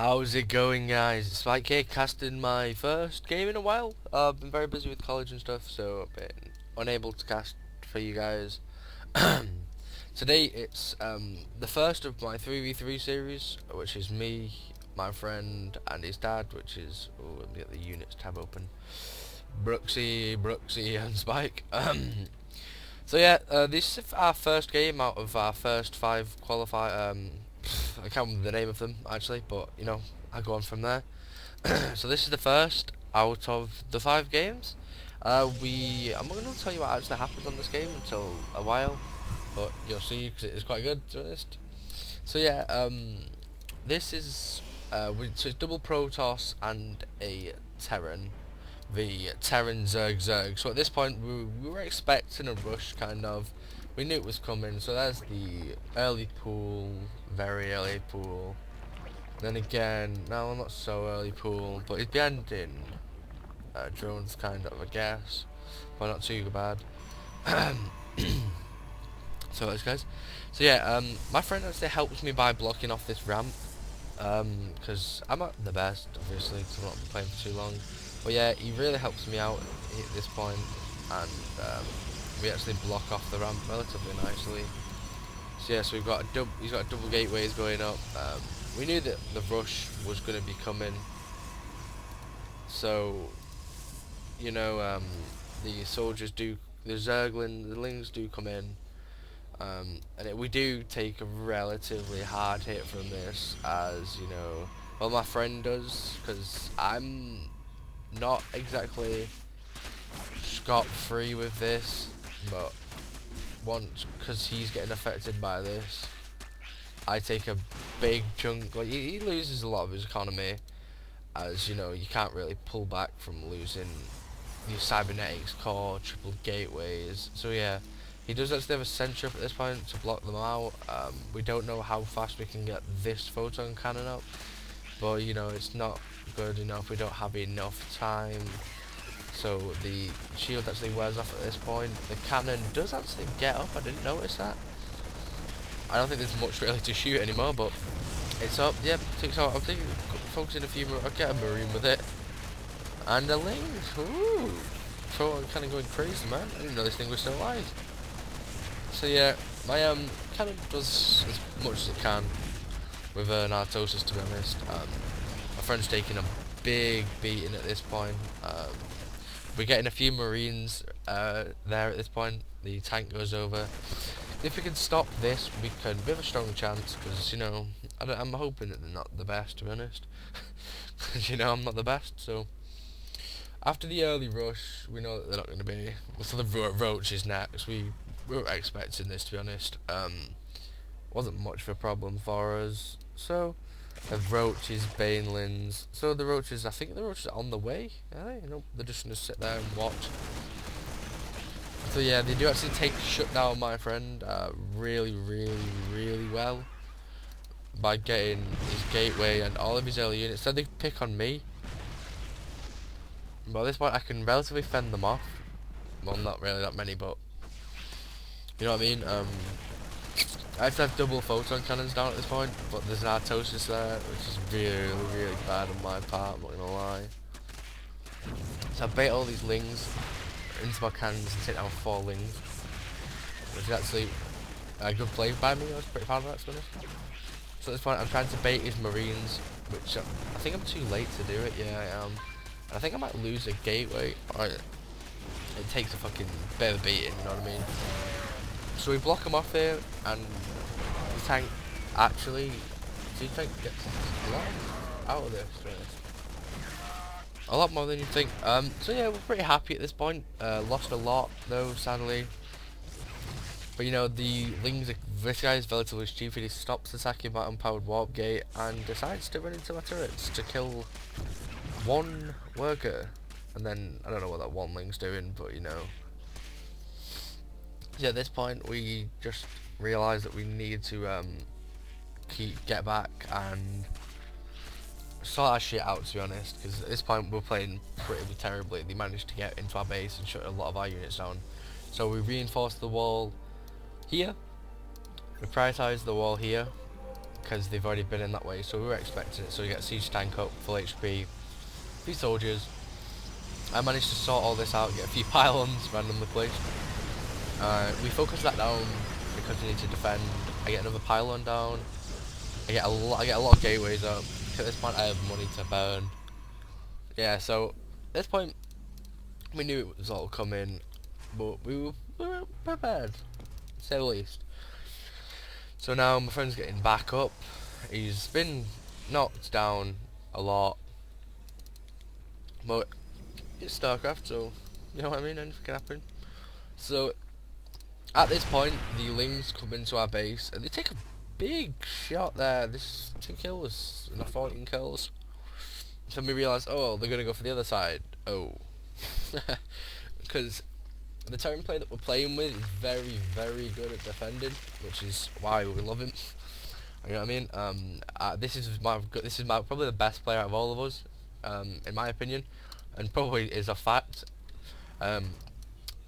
How's it going, guys? It's Spike here, casting my first game in a while. I've been very busy with college and stuff, so I've been unable to cast for you guys. Today it's the first of my 3v3 series, which is me, my friend, and his dad, which is... Oh, let me get the units tab open. Brooksy, and Spike. So yeah, this is our first game out of our first 5 qualify. I can't remember the name of them actually, but you know, I go on from there. So this is the first out of the 5 games. I'm not going to tell you what actually happens on this game until a while, but you'll see because it is quite good, to be honest. So yeah, this is so it's double Protoss and a Terran, the T&Z&Z. So at this point we were expecting a rush, kind of. We knew it was coming. So there's the early pool, very early pool. Then again, no, not so early pool, but it's behind in drones, kind of, I guess, but not too bad. So guys, so yeah, my friend actually helps me by blocking off this ramp, because I'm not the best, obviously, because I'm not playing for too long. But yeah, he really helps me out at this point, and we actually block off the ramp relatively nicely. So yeah, so he's got double gateways going up. We knew that the rush was going to be coming, so you know, the soldiers do, the Lings do come in, we do take a relatively hard hit from this, as you know. Well, my friend does, because I'm not exactly scot-free with this, but once, because he's getting affected by this, I take a big chunk. Like he loses a lot of his economy, as you know, you can't really pull back from losing your cybernetics core, triple gateways. So yeah, he does actually have a sentry up at this point to block them out. We don't know how fast we can get this photon cannon up, but you know, it's not good enough. We don't have enough time. So the shield actually wears off at this point. The cannon does actually get up. I didn't notice that. I don't think there's much really to shoot anymore, but it's up. Yep, takes out. I'm thinking, focusing a few more. I'll get a marine with it. And a ling. Ooh. So I'm kind of going crazy, man. I didn't know this thing was so wide. So yeah, my cannon does as much as it can with narcosis, to be honest. My friend's taking a big beating at this point. We're getting a few marines there at this point. The tank goes over. If we can stop this, we can. We have a strong chance, because you know, I'm hoping that they're not the best, to be honest. Because you know, I'm not the best. So after the early rush, we know that they're not going to be. So the roach is next. We weren't expecting this, to be honest. Wasn't much of a problem for us. So the roaches, banelings. So the roaches, I think the roaches are on the way. Are they? You know, they're just going to sit there and watch. So yeah, they do actually shut down my friend really well by getting his gateway and all of his early units. So they pick on me. But at this point I can relatively fend them off. Well, not really that many, but you know what I mean. I have to have double photon cannons down at this point, but there's narcosis there, which is really bad on my part, I'm not gonna lie. So I bait all these lings into my cannons and take down 4 lings, which is actually a good play by me. I was pretty proud of that, to be honest. So at this point I'm trying to bait his marines, which I think I'm too late to do it. Yeah, I am. And I think I might lose a gateway. It takes a fucking bit of a beating, you know what I mean? So we block him off here, and the tank actually, the tank gets a lot out of this, to be honest. A lot more than you think. So yeah, we're pretty happy at this point. Lost a lot though, sadly. But you know, this guy is relatively stupid. He stops attacking my unpowered warp gate and decides to run into my turrets to kill one worker. And then I don't know what that one ling's doing, but you know. Yeah, at this point we just realised that we need to get back and sort our shit out, to be honest, because at this point we're playing pretty terribly. They managed to get into our base and shut a lot of our units down. So we reinforced the wall here, we prioritised the wall here, because they've already been in that way, so we were expecting it. So we get siege tank up, full HP, a few soldiers. I managed to sort all this out, get a few pylons randomly placed. We focus that down because we need to defend. I get another pylon down. I get a lot of gateways up. At this point, I have money to burn. Yeah, so at this point, we knew it was all coming, but we were prepared, to say the least. So now my friend's getting back up. He's been knocked down a lot, but it's Starcraft, so you know what I mean. Anything can happen. So at this point, the Lings come into our base and they take a big shot there. This 2 kills and 14 kills. So we realise, oh, they're gonna go for the other side. Oh, because the turn play that we're playing with is very, very good at defending, which is why we love him. You know what I mean? This is my probably the best player out of all of us, in my opinion, and probably is a fact.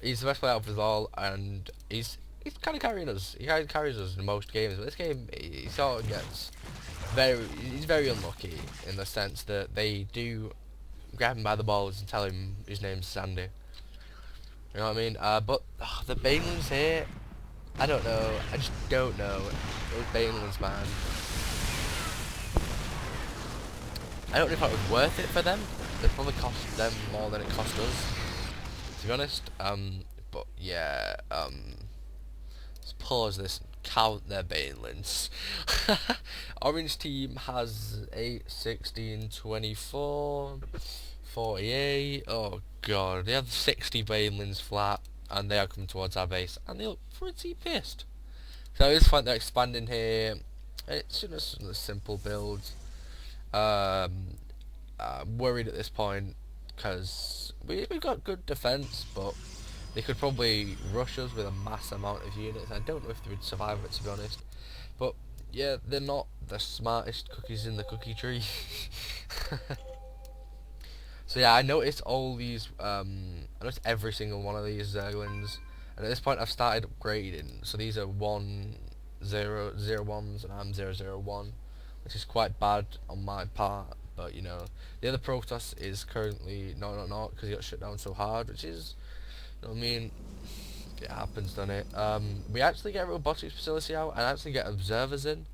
He's the best player out of us all, and he's kind of carrying us. He kind of carries us in most games, but this game he sort of gets he's very unlucky in the sense that they do grab him by the balls and tell him his name's Sandy. You know what I mean? But the Banelings here, I don't know. I just don't know. Those Banelings, man. I don't know if it was worth it for them. It probably cost them more than it cost us, to be honest. But yeah. Let's pause this and count their Banelings. Orange team has 8, 16, 24, 48. Oh god, they have 60 Banelings flat, and they are coming towards our base, and they look pretty pissed. So at this point they're expanding here. It's just a simple build. Worried at this point because we've got good defense, but they could probably rush us with a mass amount of units. I don't know if they would survive it, to be honest. But yeah, they're not the smartest cookies in the cookie tree. So yeah, I noticed all these. I noticed every single one of these Zerglings, and at this point I've started upgrading. So these are 1-0-0-1s, and I'm 0-0-1, which is quite bad on my part. But you know, the other Protoss is currently not because he got shut down so hard, which is, you know what I mean, it happens, doesn't it? We actually get a robotics facility out and actually get observers in,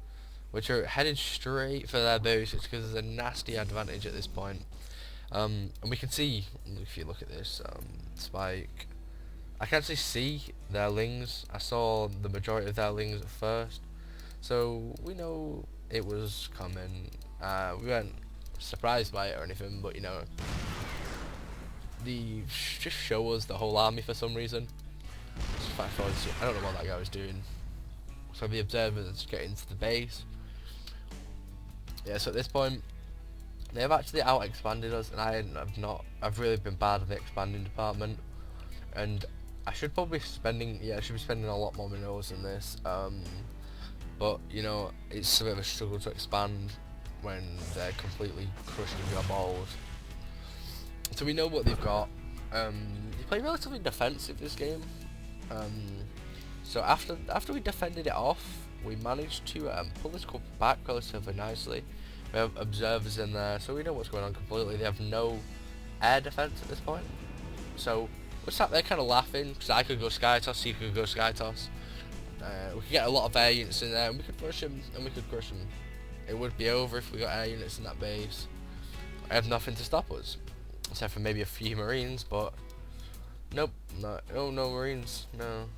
which are headed straight for their base, which gives us a nasty advantage at this point. And we can see, if you look at this, Spike, I can actually see their Lings. I saw the majority of their Lings at first, so we know it was coming. We weren't surprised by it or anything, but you know, just show us the whole army for some reason. I don't know what that guy was doing. So the observers get into the base. Yeah, so at this point they've actually out expanded us, and I've really been bad at the expanding department, and I should probably be spending a lot more minerals than this. But you know, it's a bit of a struggle to expand when they're completely crushing your balls. So we know what they've got. They play relatively defensive this game. So after we defended it off, we managed to pull this back relatively nicely. We have observers in there, so we know what's going on completely. They have no air defense at this point. So we're sat there kind of laughing, because I could go sky toss, he could go sky toss. We could get a lot of air units in there, and we could rush him, and we could crush him. It would be over if we got air units in that base. I have nothing to stop us, except for maybe a few Marines, but nope, no Marines, no.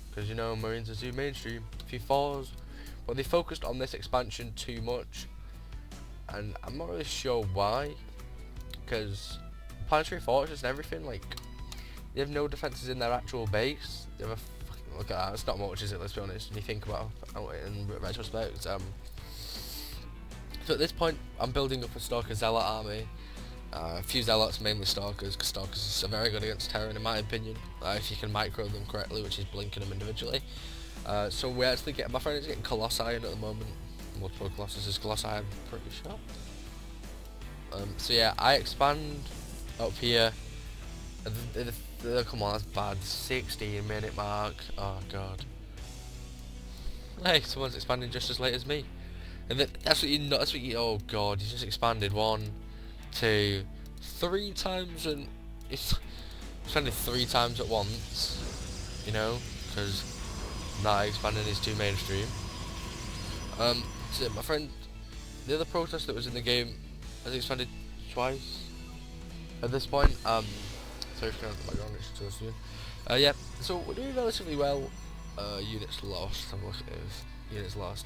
Because you know, Marines are too mainstream. A few fours, but they focused on this expansion too much, and I'm not really sure why. Because planetary fortress and everything, like, they have no defenses in their actual base. They have a look at that. It's not much, is it? Let's be honest. When you think about it in retrospect. So at this point, I'm building up a Stalker Zealot army. A few Zealots, mainly Stalkers, because Stalkers are very good against Terran in my opinion, if you can micro them correctly, which is blinking them individually. So we actually my friend is getting Colossi in at the moment. Multiple Colossus Colossi, I'm pretty sure. So yeah, I expand up here. Come on, that's bad. 16-minute mark. Oh god. Hey, someone's expanding just as late as me. And then that's what you know. That's what you. Oh god, you just expanded 1, 2, 3 times, and it's expanded 3 times at once. You know, because not expanding is too mainstream. So my friend, the other protest that was in the game has expanded twice at this point. Sorry for the background, it's too soon. Yeah, so we're doing relatively well. Units lost. Have a look at this. Units lost.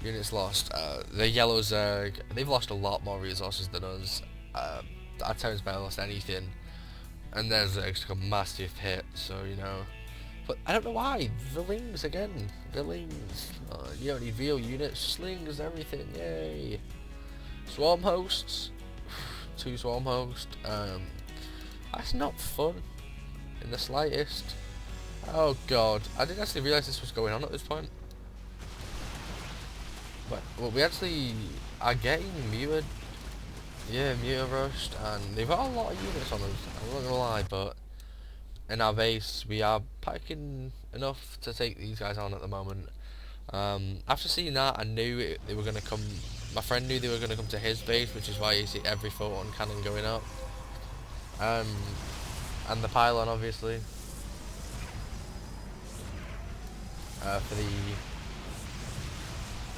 Units lost. The yellow Zerg, they've lost a lot more resources than us. Our town's barely lost anything, and their Zergs took a massive hit. So you know, but I don't know why. The Lings again. The Lings. You don't need real units. Slings, everything. Yay. Swarm hosts. 2 swarm hosts. That's not fun in the slightest. Oh god, I didn't actually realise this was going on at this point. But well, we actually are getting muted. Yeah, muted rushed, and they've got a lot of units on us. I'm not gonna lie, but in our base we are packing enough to take these guys on at the moment. After seeing that, I knew they were gonna come. My friend knew they were gonna come to his base, which is why you see every photon cannon going up. And the pylon, obviously. For the...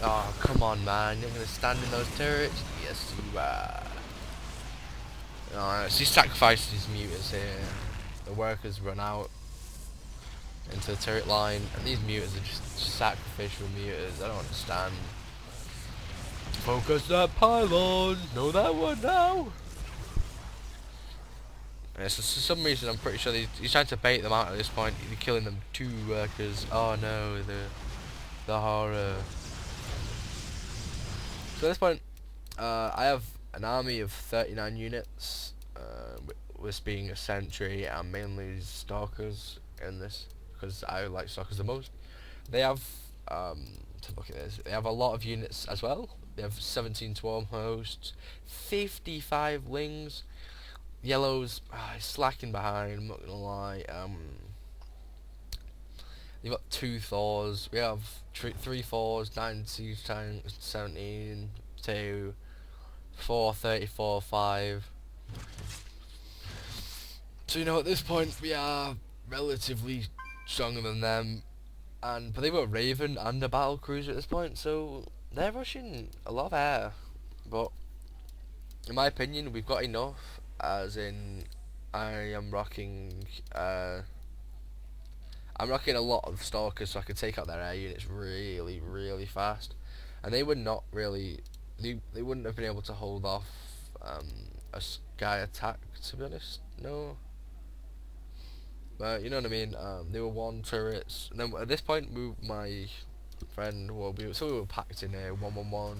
Oh, come on, man. You're going to stand in those turrets? Yes, you are. Alright, so he sacrificed his muters here. The workers run out into the turret line. And these muters are just sacrificial muters. I don't understand. Focus that pylon! Know that one now! Yeah, so for some reason I'm pretty sure he's trying to bait them out at this point. He's killing them 2 workers. Oh no, the horror. So at this point, I have an army of 39 units, with being a sentry and mainly stalkers in this, because I like stalkers the most. They have, to look at this, they have a lot of units as well. They have 17 swarm hosts, 55 lings. Yellow's slacking behind, I'm not gonna lie. You've got 2 Thors, we have 3 Thors, 9 siege tanks, 17, 2, 4, 34, 5. So you know at this point we are relatively stronger than them, but they've got Raven and a battle cruiser at this point, so they're rushing a lot of air. But in my opinion, we've got enough. As in, I'm rocking a lot of stalkers, so I can take out their air units really, really fast. And they would not really, they wouldn't have been able to hold off a sky attack, to be honest. No. But you know what I mean. They were 1 turrets. And then at this point, my friend, well, we were packed in a 1-1-1.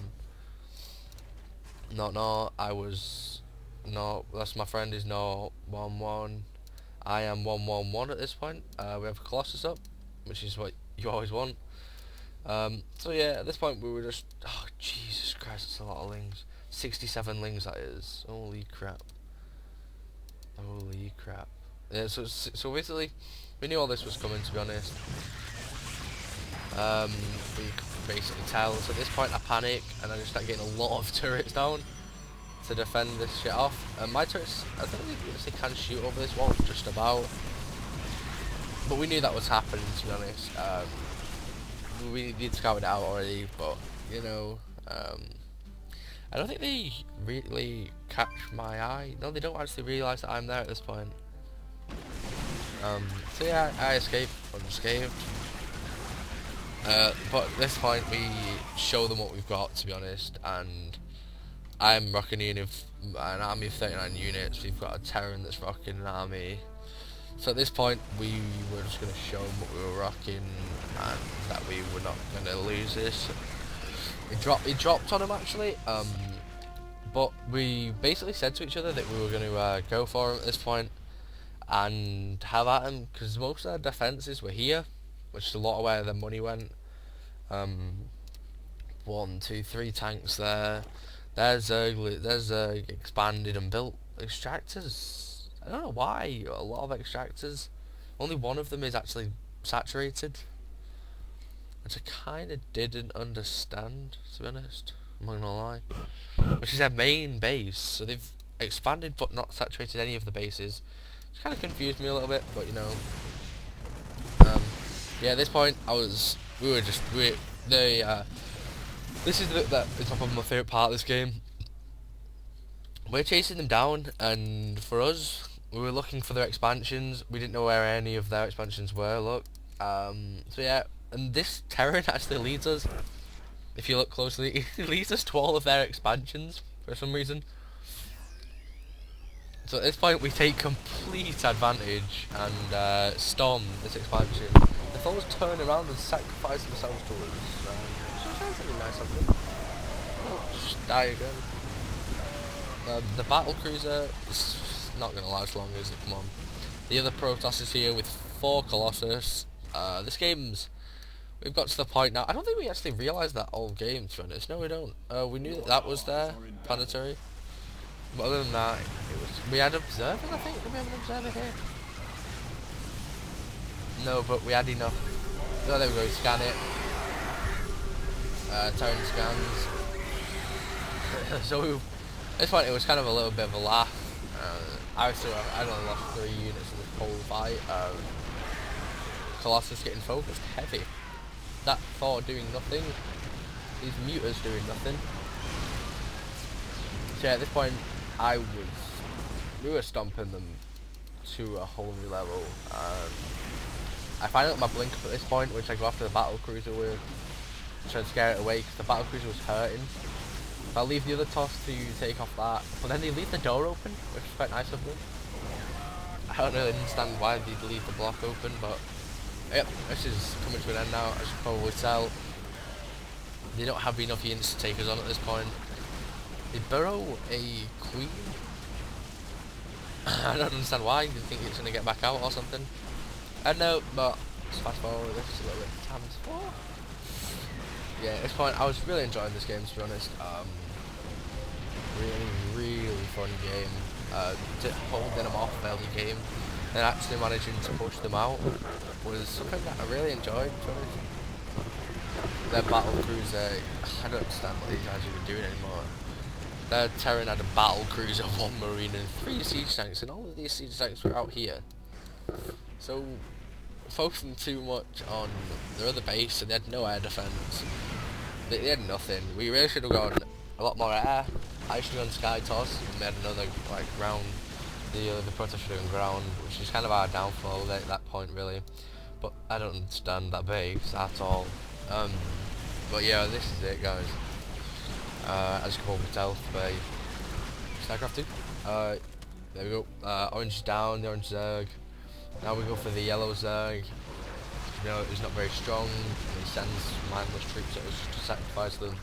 No, I was. No, that's my friend is not 1-1. I am 1-1-1 at this point. We have Colossus up, which is what you always want. So yeah, at this point we were just... Oh, Jesus Christ, that's a lot of lings. 67 lings, that is. Holy crap. Holy crap. Yeah, so basically, we knew all this was coming, to be honest. We could basically tell. So at this point I panic, and I just start getting a lot of turrets down to defend this shit off. My turrets, I don't think they can shoot over this wall, just about. But we knew that was happening, to be honest. We did scout it out already, but, you know, I don't think they really catch my eye. No, they don't actually realise that I'm there at this point. So yeah, I escaped unscathed. But at this point we show them what we've got, to be honest, and I'm rocking an army of 39 units. We've got a Terran that's rocking an army. So at this point, we were just going to show them what we were rocking, and that we were not going to lose this. He dropped on him actually, but we basically said to each other that we were going to go for him at this point and have at him, because most of their defences were here, which is a lot of where their money went. 1, 2, 3 tanks there. There's expanded and built extractors. I don't know why, a lot of extractors. Only one of them is actually saturated. which I kind of didn't understand, to be honest. I'm not gonna lie. Which is their main base, so they've expanded but not saturated any of the bases. It's kind of confused me a little bit, but you know. Yeah, at this point, this is the bit that is probably my favourite part of this game. We're chasing them down, and for us, we were looking for their expansions. We didn't know where any of their expansions were, look. So yeah, and this Terran actually leads us, if you look closely, it leads us to all of their expansions, for some reason. So at this point we take complete advantage and storm this expansion. The foes turn around and sacrifice themselves to us. So it sounds really nice of them. Oh, just die again. The battle cruiser is not going to last long, is it? Come on. The other Protoss is here with 4 Colossus. We've got to the point now. I don't think we actually realised that all game, to be honest. No, we don't. We knew that was there, planetary. But other than that, we had observers, I think. Did we have an observer here? No, but we had enough. Oh, there we go. Scan it. Terran scans. So at this point, it was kind of a little bit of a laugh. I only lost 3 units in this whole fight. Colossus getting focused heavy. That Thor doing nothing. These muters doing nothing. So yeah, at this point, we were stomping them to a whole new level. I find out my blink up at this point, which I go after the battle cruiser with, trying to scare it away because the battle cruiser was hurting. So I'll leave the other toss to take off that, but then they leave the door open, which is quite nice of them. I don't really understand why they leave the block open, but yep, this is coming to an end now, as you can probably tell. They don't have enough units to take us on at this point. They burrow a queen. I don't understand why. You think it's going to get back out or something? I don't know, but let's fast forward this a little bit. Times 4. Yeah, at this point, I was really enjoying this game, to be honest. Really fun game. Holding them off early game and actually managing to push them out was something that I really enjoyed, to be honest. Their battle cruiser, I don't understand what these guys are even doing anymore. Their Terran had a battle cruiser, 1 marine and 3 siege tanks, and all of these siege tanks were out here. So, focusing too much on their other base, and they had no air defense. They had nothing. We really should have gone a lot more air. I should have gone sky toss and made another like ground. The Protoss should have gone ground, which is kind of our downfall at that point, really. But I don't understand that base at all. But yeah, this is it, guys. As you can probably tell by Starcraft 2. There we go. Orange is down, the orange Zerg. Now we go for the yellow Zerg. You know, it's not very strong, and he sends mindless troops at us to sacrifice them.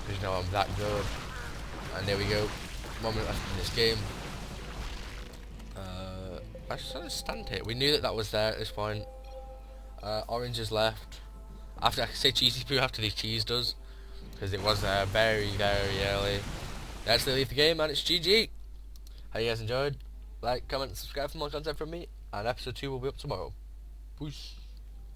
Because you know I'm that good. And there we go. 1 minute left in this game. I just want to stand here. We knew that was there at this point. Orange is left. After I say cheesy poo after the cheese does. Because it was there very early. Let's leave the game and it's GG. Hope you guys enjoyed. Like, comment, subscribe for more content from me. And episode 2 will be up tomorrow. Peace.